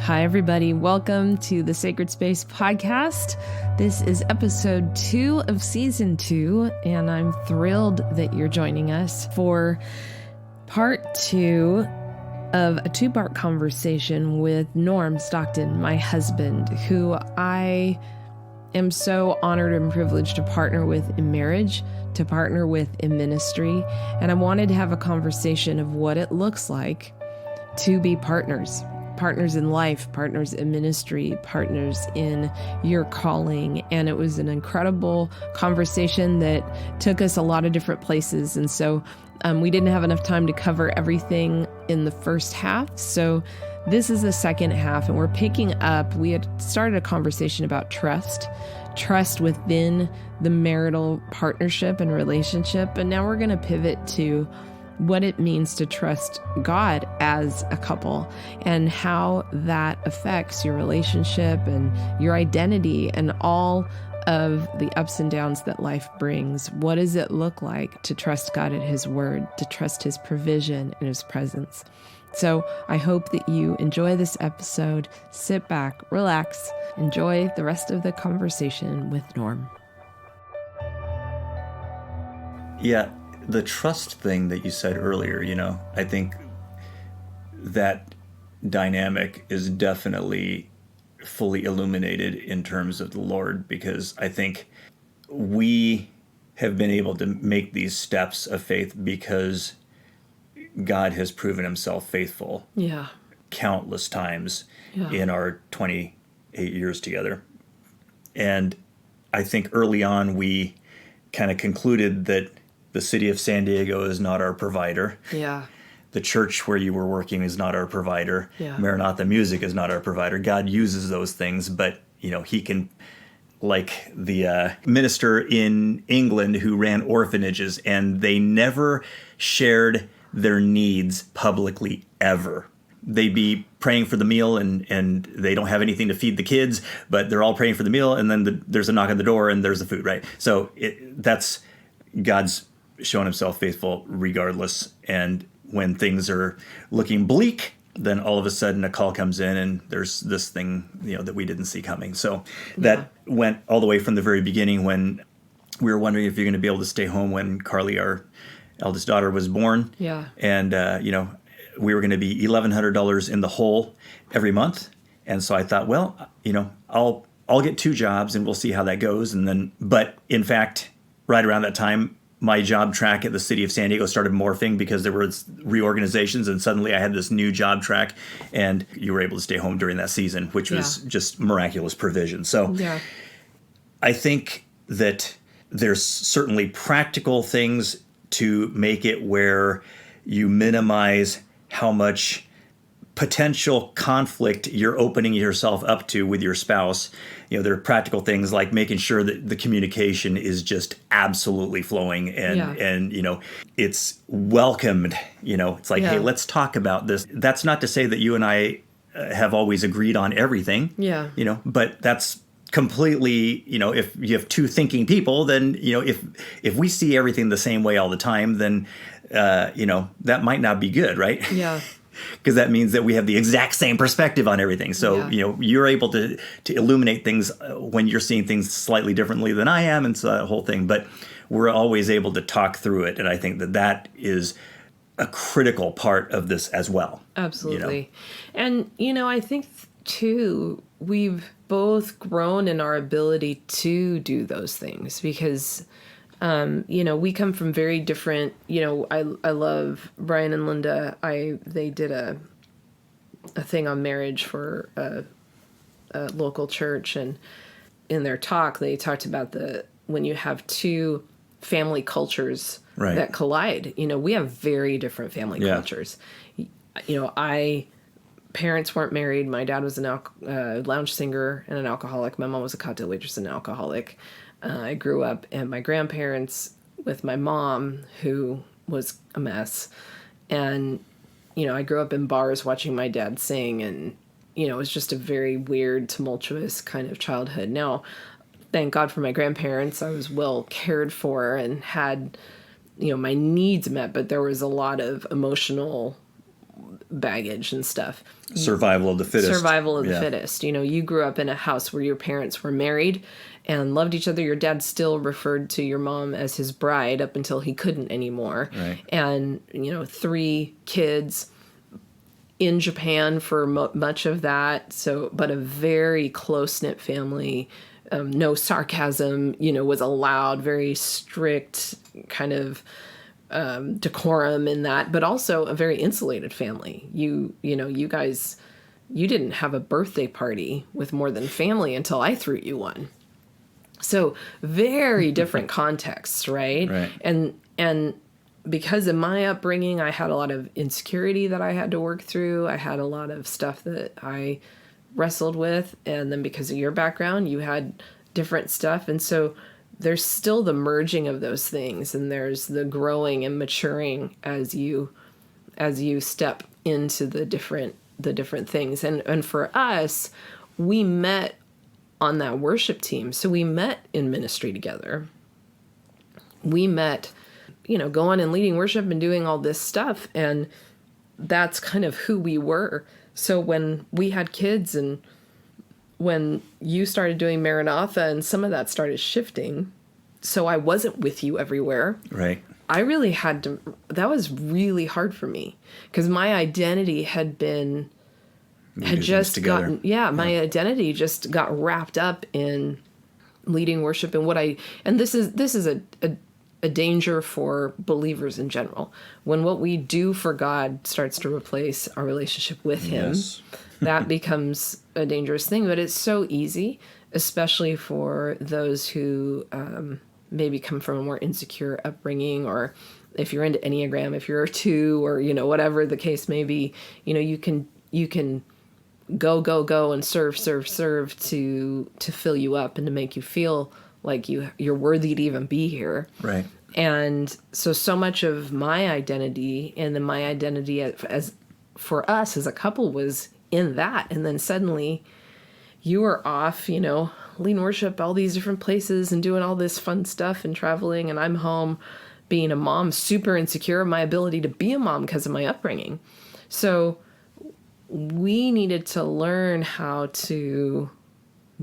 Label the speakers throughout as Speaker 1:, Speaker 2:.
Speaker 1: Hi, everybody. Welcome to the Sacred Space podcast. This is episode 2 of season 2, and I'm thrilled that you're joining us for part 2 of a 2-part conversation with Norm Stockton, my husband, who I am so honored and privileged to partner with in marriage, to partner with in ministry. And I wanted to have a conversation of what it looks like to be partners in life, partners in ministry, partners in your calling. And it was an incredible conversation that took us a lot of different places. And so we didn't have enough time to cover everything in the first half. So this is the second half, and we're picking up. We had started a conversation about trust within the marital partnership and relationship. And now we're going to pivot to what it means to trust God as a couple and how that affects your relationship and your identity and all of the ups and downs that life brings. What does it look like to trust God at His word, to trust His provision and His presence? So I hope that you enjoy this episode. Sit back, relax, enjoy the rest of the conversation with Norm.
Speaker 2: Yeah, the trust thing that you said earlier, I think that dynamic is definitely fully illuminated in terms of the Lord, because I think we have been able to make these steps of faith because God has proven Himself faithful countless times in our 28 years together. And I think early on we kind of concluded that the city of San Diego is not our provider.
Speaker 1: Yeah.
Speaker 2: The church where you were working is not our provider.
Speaker 1: Yeah.
Speaker 2: Maranatha Music is not our provider. God uses those things, but He can, like the minister in England who ran orphanages, and they never shared their needs publicly ever. They'd be praying for the meal and they don't have anything to feed the kids, but they're all praying for the meal, and then there's a knock on the door and there's the food, right? So that's God's shown Himself faithful regardless. And when things are looking bleak, then all of a sudden a call comes in and there's this thing, that we didn't see coming. So that went all the way from the very beginning when we were wondering if you're going to be able to stay home when Carly, our eldest daughter, was born.
Speaker 1: Yeah. And,
Speaker 2: we were going to be $1,100 in the hole every month. And so I thought, well, I'll get 2 jobs and we'll see how that goes. But in fact, right around that time, my job track at the city of San Diego started morphing because there were reorganizations, and suddenly I had this new job track, and you were able to stay home during that season, which was just miraculous provision. So I think that there's certainly practical things to make it where you minimize how much potential conflict you're opening yourself up to with your spouse. There are practical things like making sure that the communication is just absolutely flowing and it's welcomed. It's like, hey, let's talk about this. That's not to say that you and I have always agreed on everything. But that's completely, if you have 2 thinking people, then if we see everything the same way all the time, then that might not be good, right?
Speaker 1: Yeah.
Speaker 2: Because that means that we have the exact same perspective on everything. So, you're able to illuminate things when you're seeing things slightly differently than I am, and so that whole thing. But we're always able to talk through it, and I think that is a critical part of this as well.
Speaker 1: Absolutely. And, I think, too, we've both grown in our ability to do those things because we come from very different, I love Brian and Linda. They did a thing on marriage for a local church, and in their talk, they talked about when you have 2 family cultures that collide. We have very different family cultures. Parents weren't married. My dad was a lounge singer and an alcoholic. My mom was a cocktail waitress and an alcoholic. I grew up and my grandparents with my mom, who was a mess. And, I grew up in bars watching my dad sing, and, it was just a very weird, tumultuous kind of childhood. Now, thank God for my grandparents. I was well cared for and had, my needs met, but there was a lot of emotional baggage and stuff.
Speaker 2: Survival of the fittest.
Speaker 1: Survival of the fittest. You grew up in a house where your parents were married and loved each other. Your dad still referred to your mom as his bride up until he couldn't anymore.
Speaker 2: Right.
Speaker 1: And, 3 kids in Japan for much of that. So, but a very close-knit family. No sarcasm, was allowed, very strict kind of decorum in that, but also a very insulated family. You guys, you didn't have a birthday party with more than family until I threw you one. So very different contexts, right?
Speaker 2: Right.
Speaker 1: And because of my upbringing, I had a lot of insecurity that I had to work through. I had a lot of stuff that I wrestled with. And then because of your background, you had different stuff. And so there's still the merging of those things, and there's the growing and maturing as you step into the different things. And for us, we met on that worship team. So we met in ministry together. We met, going and leading worship and doing all this stuff. And that's kind of who we were. So when we had kids and when you started doing Maranatha and some of that started shifting, so I wasn't with you everywhere.
Speaker 2: Right.
Speaker 1: I really had to, that was really hard for me because my identity had just gotten, my identity just got wrapped up in leading worship and this is a danger for believers in general. When what we do for God starts to replace our relationship with Him, that becomes a dangerous thing. But it's so easy, especially for those who maybe come from a more insecure upbringing, or if you're into Enneagram, if you're a 2, or whatever the case may be, you can go and serve to fill you up and to make you feel like you're worthy to even be here.
Speaker 2: Right.
Speaker 1: And so much of my identity and then my identity as for us as a couple was in that. And then suddenly you were off, leading worship, all these different places and doing all this fun stuff and traveling. And I'm home being a mom, super insecure of my ability to be a mom because of my upbringing. So we needed to learn how to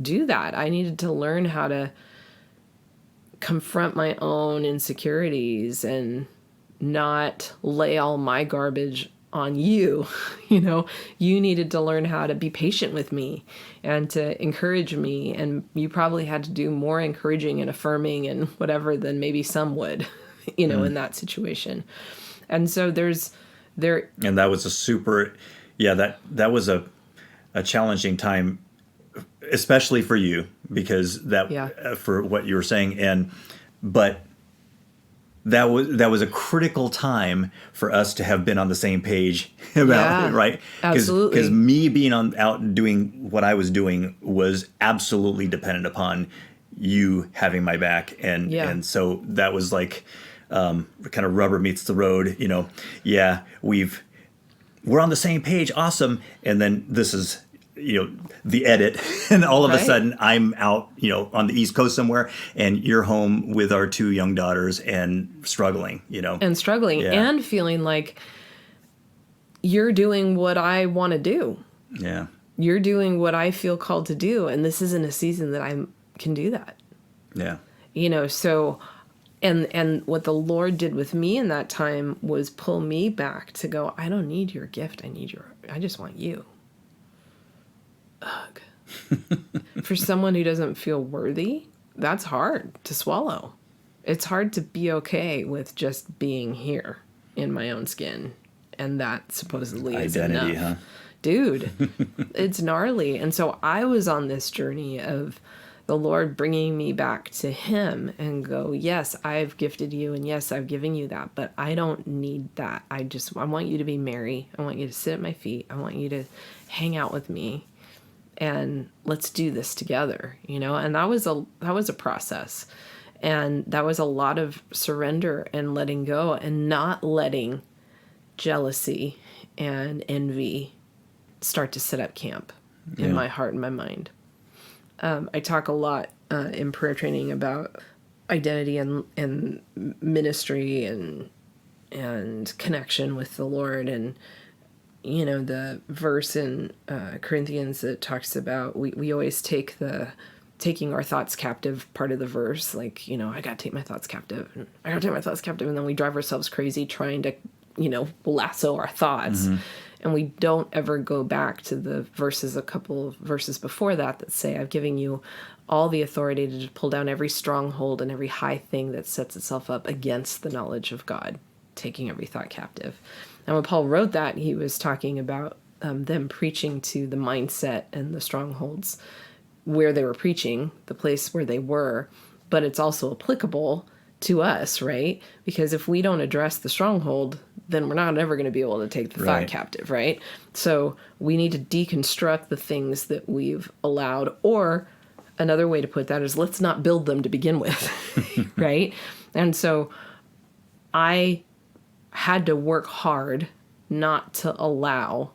Speaker 1: do that. I needed to learn how to confront my own insecurities and not lay all my garbage on you. You needed to learn how to be patient with me and to encourage me. And you probably had to do more encouraging and affirming and whatever than maybe some would, in that situation. And so and
Speaker 2: that was that was a challenging time, especially for you, because for what you were saying. But that was a critical time for us to have been on the same page about it, right?
Speaker 1: Absolutely.
Speaker 2: Because me being out and doing what I was doing was absolutely dependent upon you having my back, and so that was like kind of rubber meets the road. We're on the same page, awesome, and then this is the edit, and all of a sudden I'm out, on the East Coast somewhere, and you're home with our 2 young daughters and struggling,
Speaker 1: and feeling like you're doing what I want to do.
Speaker 2: Yeah.
Speaker 1: You're doing what I feel called to do. And this isn't a season that I can do that.
Speaker 2: Yeah.
Speaker 1: So, and what the Lord did with me in that time was pull me back to go, I don't need your gift. I just want you. Ugh. For someone who doesn't feel worthy, that's hard to swallow. It's hard to be okay with just being here in my own skin. And that supposedly is
Speaker 2: identity,
Speaker 1: enough.
Speaker 2: huh?
Speaker 1: Dude, it's gnarly. And so I was on this journey of the Lord bringing me back to Him and go, yes, I've gifted you. And yes, I've given you that, but I don't need that. I want you to be Mary. I want you to sit at my feet. I want you to hang out with me. And let's do this together, and that was a process. And that was a lot of surrender and letting go and not letting jealousy and envy start to set up camp in my heart and my mind. I talk a lot in prayer training about identity and ministry and connection with the Lord. And the verse in Corinthians that talks about, we always take taking our thoughts captive part of the verse, like, I got to take my thoughts captive, and I got to take my thoughts captive, and then we drive ourselves crazy trying to, lasso our thoughts. Mm-hmm. And we don't ever go back to the verses, a couple of verses before that say, I've given you all the authority to pull down every stronghold and every high thing that sets itself up against the knowledge of God, taking every thought captive. And when Paul wrote that, he was talking about them preaching to the mindset and the strongholds where they were preaching, the place where they were, but it's also applicable to us, right? Because if we don't address the stronghold, then we're not ever going to be able to take the thought captive, right? So we need to deconstruct the things that we've allowed, or another way to put that is let's not build them to begin with, right? And so I had to work hard not to allow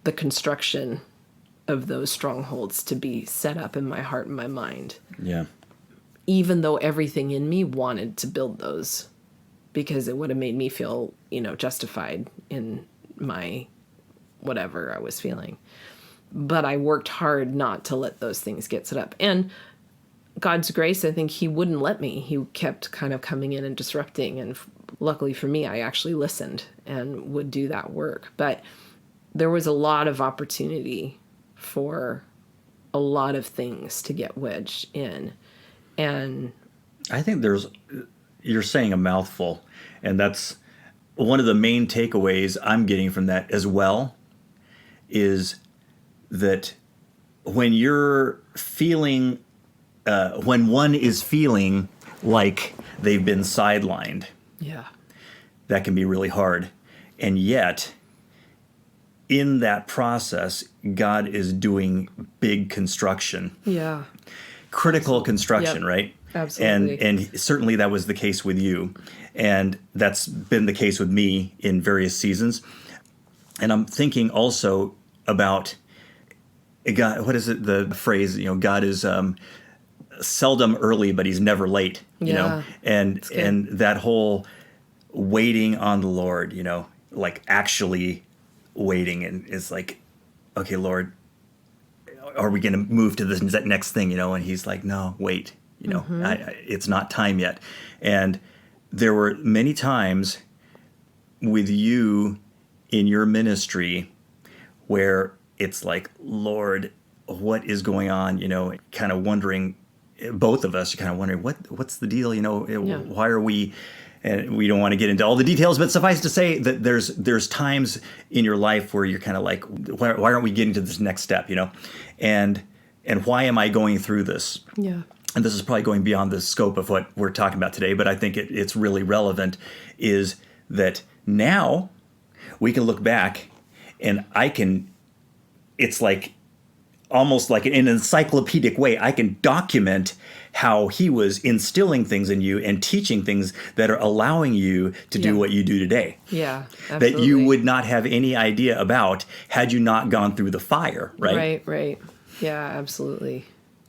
Speaker 1: the construction of those strongholds to be set up in my heart and my mind.
Speaker 2: Yeah.
Speaker 1: Even though everything in me wanted to build those, because it would have made me feel, justified in my whatever I was feeling. But I worked hard not to let those things get set up. And God's grace, I think he wouldn't let me. He kept kind of coming in and disrupting. And luckily for me, I actually listened and would do that work. But there was a lot of opportunity for a lot of things to get wedged in. And
Speaker 2: I think you're saying a mouthful, and that's one of the main takeaways I'm getting from that as well, is that when you're feeling, when one is feeling like they've been sidelined, that can be really hard. And yet, in that process, God is doing big construction.
Speaker 1: Yeah.
Speaker 2: Critical construction, right?
Speaker 1: Absolutely.
Speaker 2: And certainly that was the case with you. And that's been the case with me in various seasons. And I'm thinking also about God. What is it? The phrase, God is seldom early, but he's never late, and that whole waiting on the Lord, like actually waiting. And it's like, okay, Lord, are we going to move to this next thing, And he's like, no, wait, it's not time yet. And there were many times with you in your ministry where it's like, Lord, what is going on? Kind of wondering, both of us are kind of wondering, what's the deal? Why are we, and we don't want to get into all the details, but suffice to say that there's times in your life where you're kind of like, why aren't we getting to this next step? And why am I going through this?
Speaker 1: Yeah.
Speaker 2: And this is probably going beyond the scope of what we're talking about today, but I think it's really relevant, is that now we can look back and it's like almost like in an encyclopedic way, I can document how he was instilling things in you and teaching things that are allowing you to do what you do today.
Speaker 1: Yeah, absolutely.
Speaker 2: That you would not have any idea about had you not gone through the fire, right?
Speaker 1: Right. Yeah, absolutely.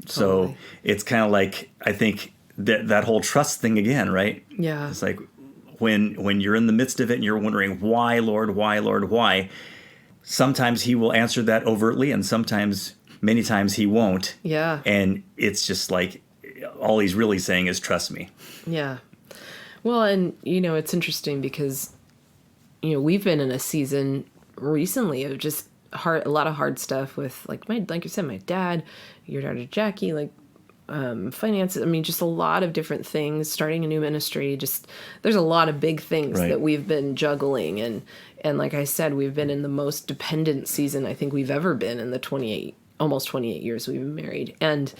Speaker 2: Totally. So it's kind of like, I think that whole trust thing again, right?
Speaker 1: Yeah.
Speaker 2: It's like when you're in the midst of it and you're wondering, why, Lord, why? Sometimes he will answer that overtly, and many times he won't.
Speaker 1: Yeah.
Speaker 2: And it's just like, all he's really saying is trust me.
Speaker 1: Yeah. Well, and it's interesting because we've been in a season recently of just a lot of hard stuff with like you said, my dad, your daughter Jackie, like finances. I mean, just a lot of different things, starting a new ministry. Just there's a lot of big things that we've been juggling, and like I said, we've been in the most dependent season I think we've ever been in the almost 28 years we've been married. And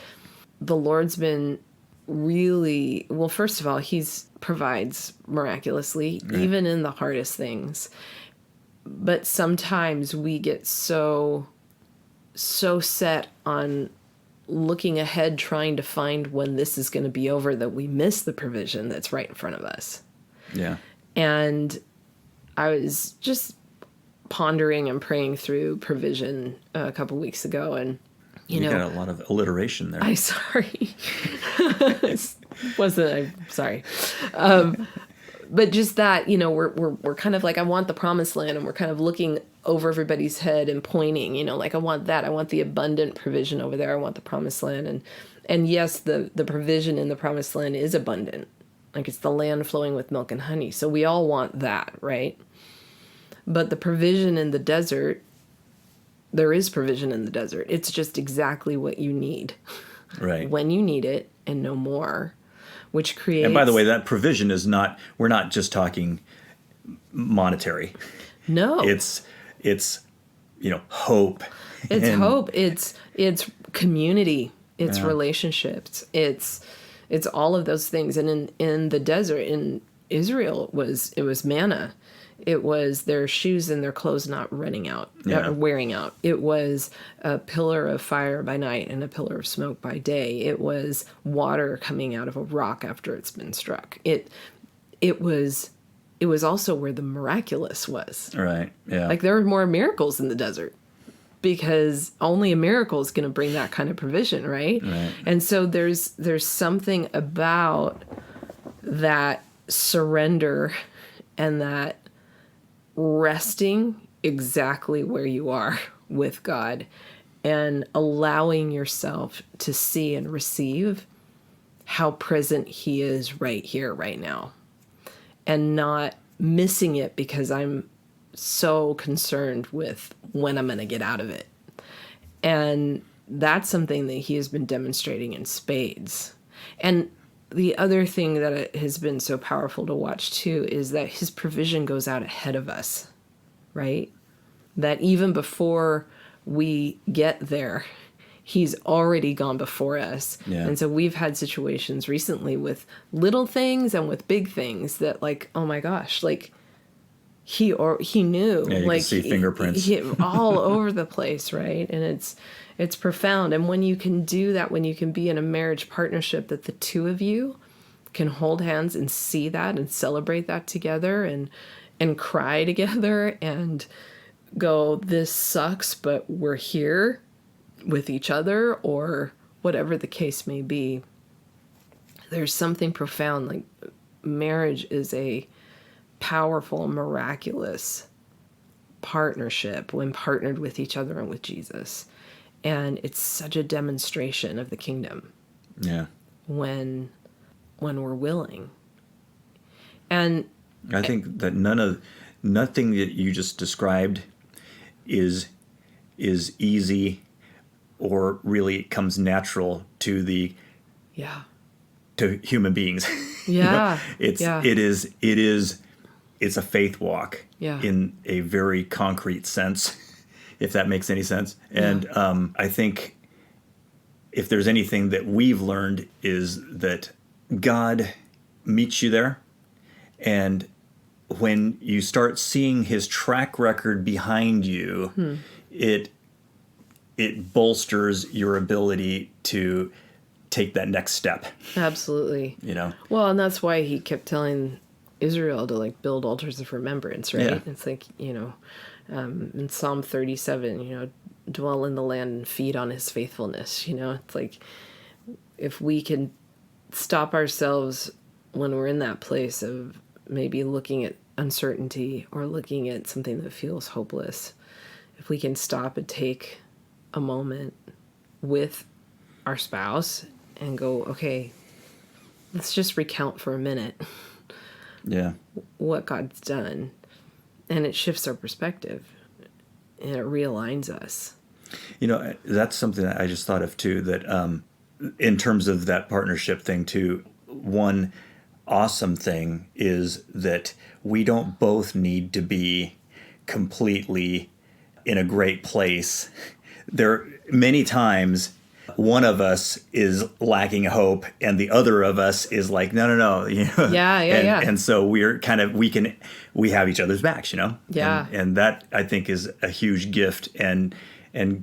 Speaker 1: the Lord's been really, well, first of all, he's provides miraculously, even in the hardest things. But sometimes we get so set on looking ahead, trying to find when this is going to be over, that we miss the provision that's right in front of us.
Speaker 2: Yeah.
Speaker 1: And I was just pondering and praying through provision a couple weeks ago, and you
Speaker 2: got a lot of alliteration there.
Speaker 1: I'm sorry. I'm sorry. But just that, we're kind of like, I want the promised land, and we're kind of looking over everybody's head and pointing, like, I want that. I want the abundant provision over there. I want the promised land. And yes, the provision in the promised land is abundant. Like, it's the land flowing with milk and honey. So we all want that, right? But the provision in the desert, there is provision in the desert. It's just exactly what you need.
Speaker 2: Right.
Speaker 1: When you need it and no more, which creates...
Speaker 2: And by the way, that provision is not, we're not just talking monetary.
Speaker 1: No.
Speaker 2: It's hope.
Speaker 1: It's hope. It's community. It's relationships. It's all of those things. And in the desert, in Israel, it was manna. It was their shoes and their clothes not wearing out. It was a pillar of fire by night and a pillar of smoke by day. It was water coming out of a rock after it's been struck. It was also where the miraculous was.
Speaker 2: Right. Yeah.
Speaker 1: Like, there are more miracles in the desert, because only a miracle is going to bring that kind of provision, right?
Speaker 2: Right.
Speaker 1: And so there's something about that surrender and that resting exactly where you are with God and allowing yourself to see and receive how present He is right here, right now, and not missing it because I'm so concerned with when I'm going to get out of it. And that's something that He has been demonstrating in spades. And the other thing that has been so powerful to watch too is that His provision goes out ahead of us, right? That even before we get there, He's already gone before us. Yeah. And so we've had situations recently with little things and with big things that, like, oh my gosh, like, He knew.
Speaker 2: Yeah, you
Speaker 1: like,
Speaker 2: can see fingerprints.
Speaker 1: He all over the place, right? And it's profound. And when you can do that, when you can be in a marriage partnership that the two of you can hold hands and see that and celebrate that together and cry together and go, this sucks, but we're here with each other, or whatever the case may be, there's something profound. Like, marriage is a powerful, miraculous partnership when partnered with each other and with Jesus. And it's such a demonstration of the kingdom.
Speaker 2: Yeah.
Speaker 1: When we're willing. And
Speaker 2: I think that nothing that you just described is easy or really comes natural to to human beings.
Speaker 1: Yeah.
Speaker 2: It's a faith walk in a very concrete sense, if that makes any sense. And I think if there's anything that we've learned is that God meets you there. And when you start seeing His track record behind you, it bolsters your ability to take that next step.
Speaker 1: Absolutely. Well, and that's why He kept telling Israel to, like, build altars of remembrance, right? Yeah. It's like, in Psalm 37, dwell in the land and feed on His faithfulness. It's like, if we can stop ourselves when we're in that place of maybe looking at uncertainty or looking at something that feels hopeless, if we can stop and take a moment with our spouse and go, okay, let's just recount for a minute what God's done. And it shifts our perspective and it realigns us.
Speaker 2: That's something that I just thought of too, that in terms of that partnership thing too, one awesome thing is that we don't both need to be completely in a great place. There many times one of us is lacking hope and the other of us is like, no. And so we're kind of, we have each other's backs,
Speaker 1: Yeah.
Speaker 2: And that I think is a huge gift and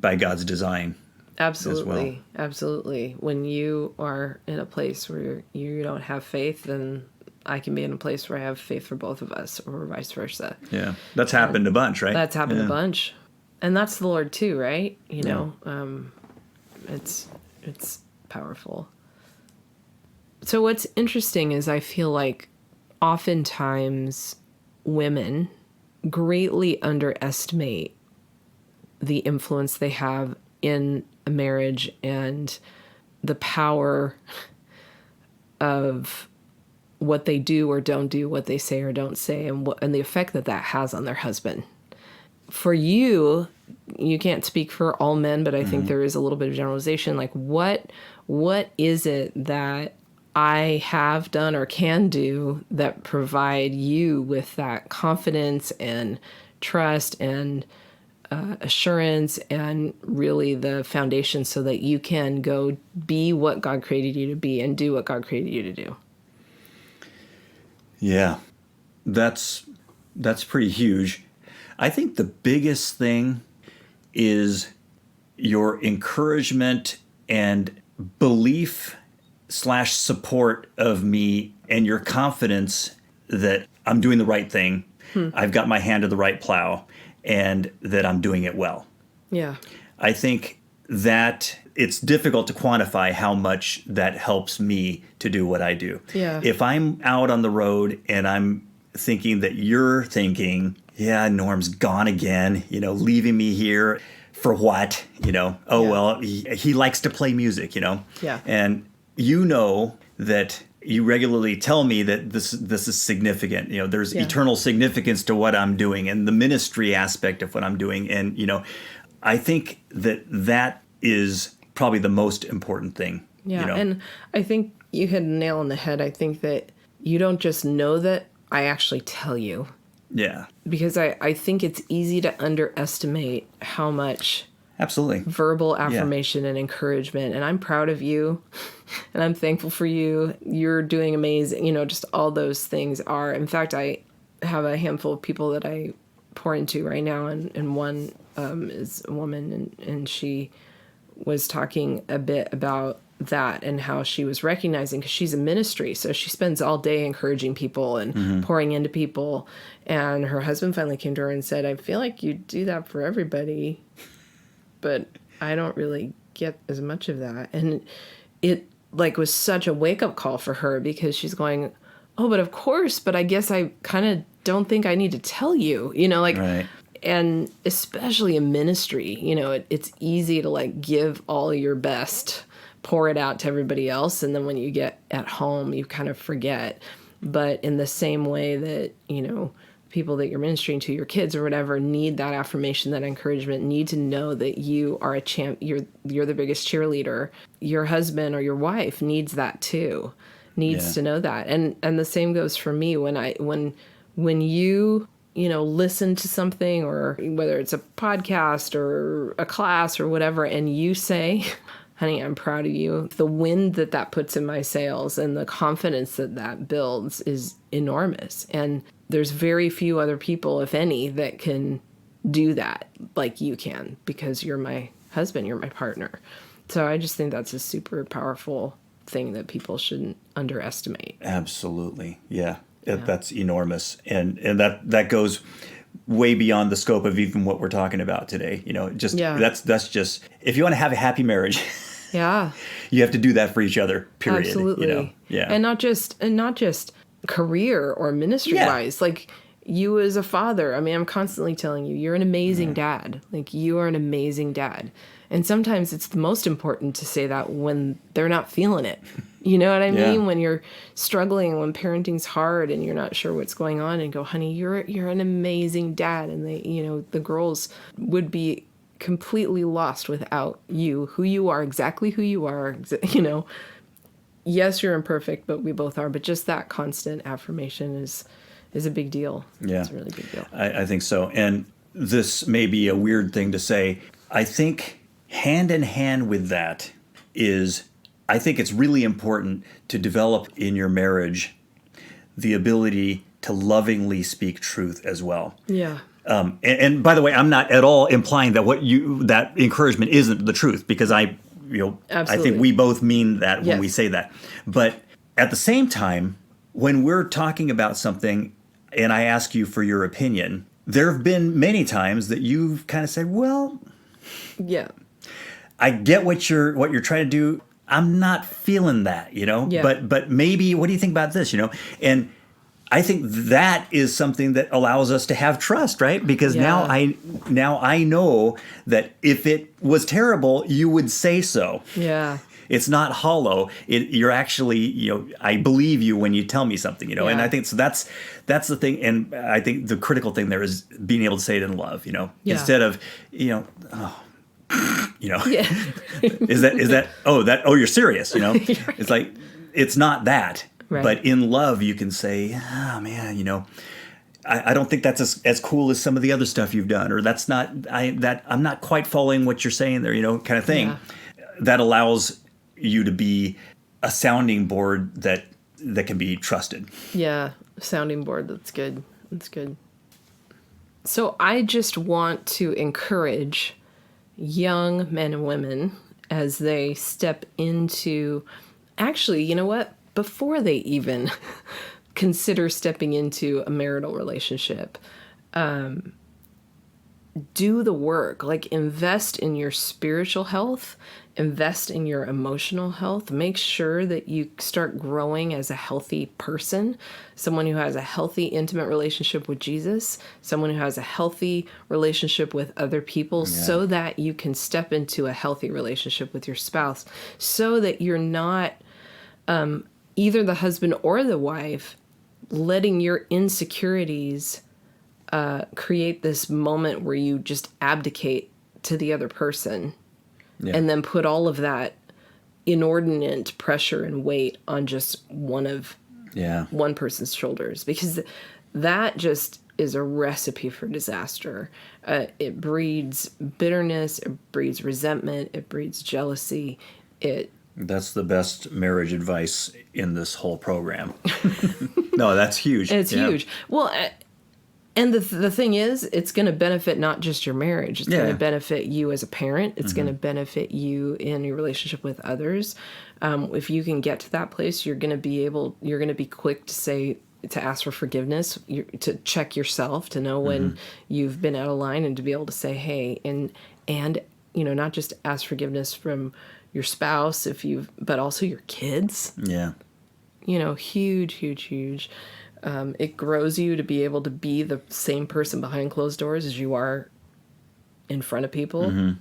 Speaker 2: by God's design.
Speaker 1: Absolutely.
Speaker 2: As well.
Speaker 1: Absolutely. When you are in a place where you don't have faith, then I can be in a place where I have faith for both of us, or vice versa.
Speaker 2: Yeah. That's happened a bunch, right?
Speaker 1: That's happened a bunch. And that's the Lord too, right? It's powerful. So what's interesting is I feel like oftentimes women greatly underestimate the influence they have in a marriage and the power of what they do or don't do, what they say or don't say, and the effect that has on their husband. For you, you can't speak for all men, but I think there is a little bit of generalization. Like, what is it that I have done or can do that provide you with that confidence and trust and assurance and really the foundation so that you can go be what God created you to be and do what God created you to do?
Speaker 2: Yeah, that's pretty huge. I think the biggest thing is your encouragement and belief / support of me and your confidence that I'm doing the right thing. I've got my hand to the right plow and that I'm doing it well.
Speaker 1: Yeah.
Speaker 2: I think that it's difficult to quantify how much that helps me to do what I do.
Speaker 1: Yeah.
Speaker 2: If I'm out on the road and I'm thinking that you're thinking, yeah, Norm's gone again, leaving me here for what? Well, he likes to play music,
Speaker 1: Yeah.
Speaker 2: And that you regularly tell me that this is significant. There's eternal significance to what I'm doing and the ministry aspect of what I'm doing. And, I think that is probably the most important thing.
Speaker 1: Yeah. And I think you hit a nail on the head. I think that you don't just know that, I actually tell you.
Speaker 2: Yeah.
Speaker 1: Because I think it's easy to underestimate how much
Speaker 2: absolutely
Speaker 1: verbal affirmation and encouragement. And I'm proud of you and I'm thankful for you. You're doing amazing. Just all those things are. In fact, I have a handful of people that I pour into right now. And one is a woman and she was talking a bit about that and how she was recognizing, because she's a ministry, so she spends all day encouraging people and pouring into people. And her husband finally came to her and said, I feel like you do that for everybody, but I don't really get as much of that. And it was such a wake-up call for her, because she's going, oh, but of course, but I guess I kind of don't think I need to tell you,
Speaker 2: right.
Speaker 1: And especially in ministry, it's easy to give all your best, pour it out to everybody else. And then when you get at home, you kind of forget. But in the same way that, people that you're ministering to, your kids or whatever, need that affirmation, that encouragement, need to know that you are a champ, you're the biggest cheerleader. Your husband or your wife needs that too, needs to know that. And the same goes for me when you listen to something, or whether it's a podcast or a class or whatever, and you say, honey, I'm proud of you. The wind that puts in my sails and the confidence that builds is enormous. And there's very few other people, if any, that can do that like you can, because you're my husband, you're my partner. So I just think that's a super powerful thing that people shouldn't underestimate.
Speaker 2: Absolutely. Yeah. That's enormous. And that goes way beyond the scope of even what we're talking about today. That's just, if you want to have a happy marriage,
Speaker 1: yeah,
Speaker 2: you have to do that for each other, period.
Speaker 1: Absolutely.
Speaker 2: Yeah.
Speaker 1: And not just career or ministry wise, you as a father. I mean, I'm constantly telling you, you're an amazing dad. You are an amazing dad. And sometimes it's the most important to say that when they're not feeling it. You know what I mean? When you're struggling, when parenting's hard and you're not sure what's going on, and go, honey, you're an amazing dad. And the girls would be completely lost without you, who you are, exactly who you are. Yes, you're imperfect, but we both are. But just that constant affirmation is a big deal.
Speaker 2: Yeah.
Speaker 1: It's a really big deal.
Speaker 2: I think so. And this may be a weird thing to say. I think hand in hand with that is, I think it's really important to develop in your marriage the ability to lovingly speak truth as well.
Speaker 1: Yeah.
Speaker 2: And by the way, I'm not at all implying that that encouragement isn't the truth, because I think we both mean that when we say that. But at the same time, when we're talking about something and I ask you for your opinion, there have been many times that you've kind of said, well,
Speaker 1: yeah,
Speaker 2: I get what you're trying to do. I'm not feeling that,
Speaker 1: Yeah.
Speaker 2: but maybe, what do you think about this, And I think that is something that allows us to have trust, right? Because now I know that if it was terrible, you would say so.
Speaker 1: Yeah.
Speaker 2: It's not hollow. You're actually, I believe you when you tell me something, And I think so. That's the thing, and I think the critical thing there is being able to say it in love, instead of,
Speaker 1: Yeah.
Speaker 2: is that you're serious, It's like it's not that.
Speaker 1: Right.
Speaker 2: But in love, you can say, oh, man, I don't think that's as cool as some of the other stuff you've done, or that's not, I'm not quite following what you're saying there, kind of thing.
Speaker 1: Yeah.
Speaker 2: That allows you to be a sounding board that can be trusted.
Speaker 1: Yeah, sounding board. That's good. That's good. So I just want to encourage young men and women as they step into, actually, you know what? Before they even consider stepping into a marital relationship, do the work, like invest in your spiritual health, invest in your emotional health, make sure that you start growing as a healthy person, someone who has a healthy, intimate relationship with Jesus, someone who has a healthy relationship with other people, so that you can step into a healthy relationship with your spouse, so that you're not either the husband or the wife letting your insecurities create this moment where you just abdicate to the other person and then put all of that inordinate pressure and weight on just one person's shoulders, because that just is a recipe for disaster. It breeds bitterness, it breeds resentment, it breeds jealousy.
Speaker 2: That's the best marriage advice in this whole program. No, that's huge.
Speaker 1: It's huge. Well, and the thing is, it's going to benefit not just your marriage. It's going to benefit you as a parent. It's going to benefit you in your relationship with others. If you can get to that place, you're going to be quick to ask for forgiveness, to check yourself, to know when you've been out of line, and to be able to say, hey, and not just ask forgiveness from your spouse, but also your kids.
Speaker 2: Yeah.
Speaker 1: Huge. It grows you to be able to be the same person behind closed doors as you are in front of people.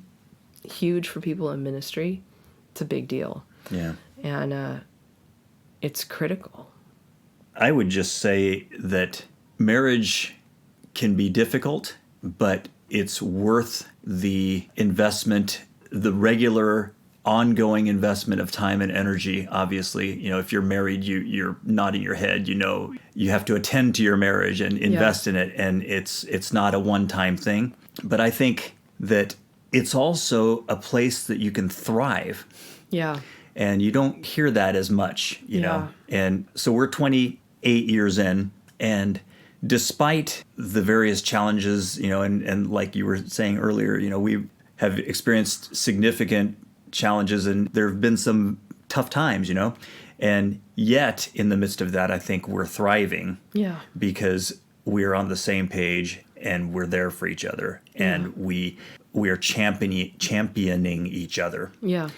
Speaker 1: Huge for people in ministry. It's a big deal.
Speaker 2: Yeah.
Speaker 1: And it's critical.
Speaker 2: I would just say that marriage can be difficult, but it's worth the investment, the regular ongoing investment of time and energy. Obviously, if you're married, you're nodding your head, you have to attend to your marriage and invest in it. And it's not a one-time thing. But I think that it's also a place that you can thrive.
Speaker 1: Yeah.
Speaker 2: And you don't hear that as much, you know. And so we're 28 years in, and despite the various challenges, and like you were saying earlier, we have experienced significant challenges, and there have been some tough times, and yet in the midst of that, I think we're thriving. Yeah. Because we're on the same page, and we're there for each other, and we are championing each other. Yeah.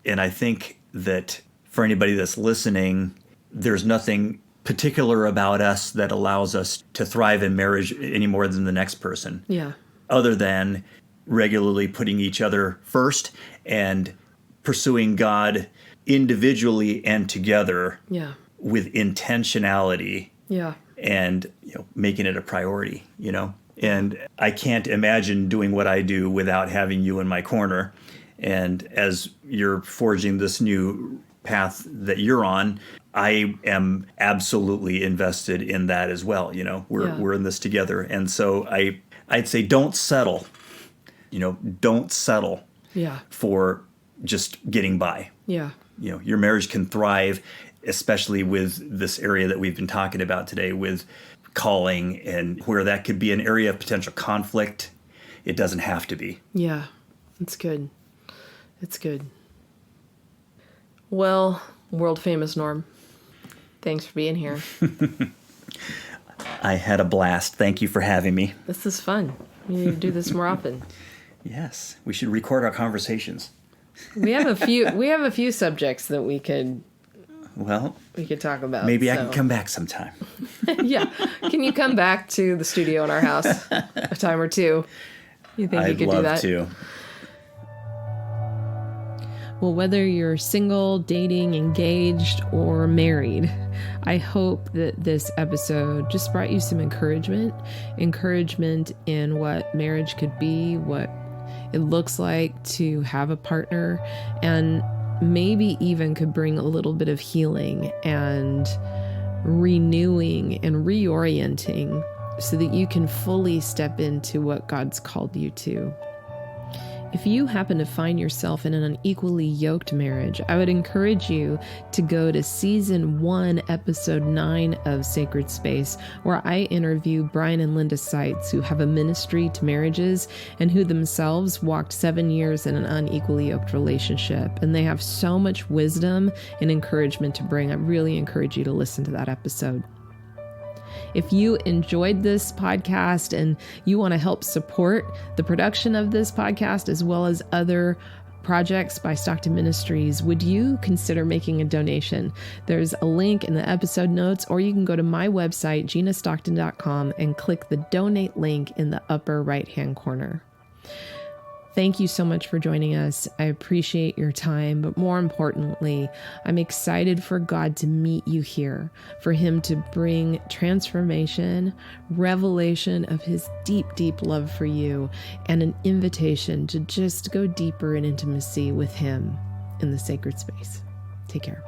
Speaker 2: And I think that for anybody that's listening, there's nothing particular about us that allows us to thrive in marriage any more than the next person. Yeah. Other than regularly putting each other first and pursuing God individually and together with intentionality and making it a priority, And I can't imagine doing what I do without having you in my corner. And as you're forging this new path that you're on, I am absolutely invested in that as well. We're in this together. And so I'd say don't settle. Don't settle for just getting by. Yeah. Your marriage can thrive, especially with this area that we've been talking about today, with calling, and where that could be an area of potential conflict. It doesn't have to be. Yeah, it's good. It's good. Well, world famous Norm, thanks for being here. I had a blast. Thank you for having me. This is fun. We need to do this more often. Yes, we should record our conversations. We have a few subjects that we could Well,
Speaker 1: we could talk about.
Speaker 2: Maybe I can come back sometime.
Speaker 1: Yeah. Can you come back to the studio in our house a time or two? You think you could do that?
Speaker 2: I'd love to.
Speaker 1: Well, whether you're single, dating, engaged, or married, I hope that this episode just brought you some encouragement in what marriage could be, what it looks like to have a partner, and maybe even could bring a little bit of healing and renewing and reorienting so that you can fully step into what God's called you to. If you happen to find yourself in an unequally yoked marriage, I would encourage you to go to season 1, episode 9 of Sacred Space, where I interview Brian and Linda Seitz, who have a ministry to marriages and who themselves walked 7 years in an unequally yoked relationship. And they have so much wisdom and encouragement to bring. I really encourage you to listen to that episode. If you enjoyed this podcast and you want to help support the production of this podcast as well as other projects by Stockton Ministries, would you consider making a donation? There's a link in the episode notes, or you can go to my website, ginastockton.com, and click the donate link in the upper right-hand corner. Thank you so much for joining us. I appreciate your time, but more importantly, I'm excited for God to meet you here, for Him to bring transformation, revelation of His deep, deep love for you, and an invitation to just go deeper in intimacy with Him in the sacred space. Take care.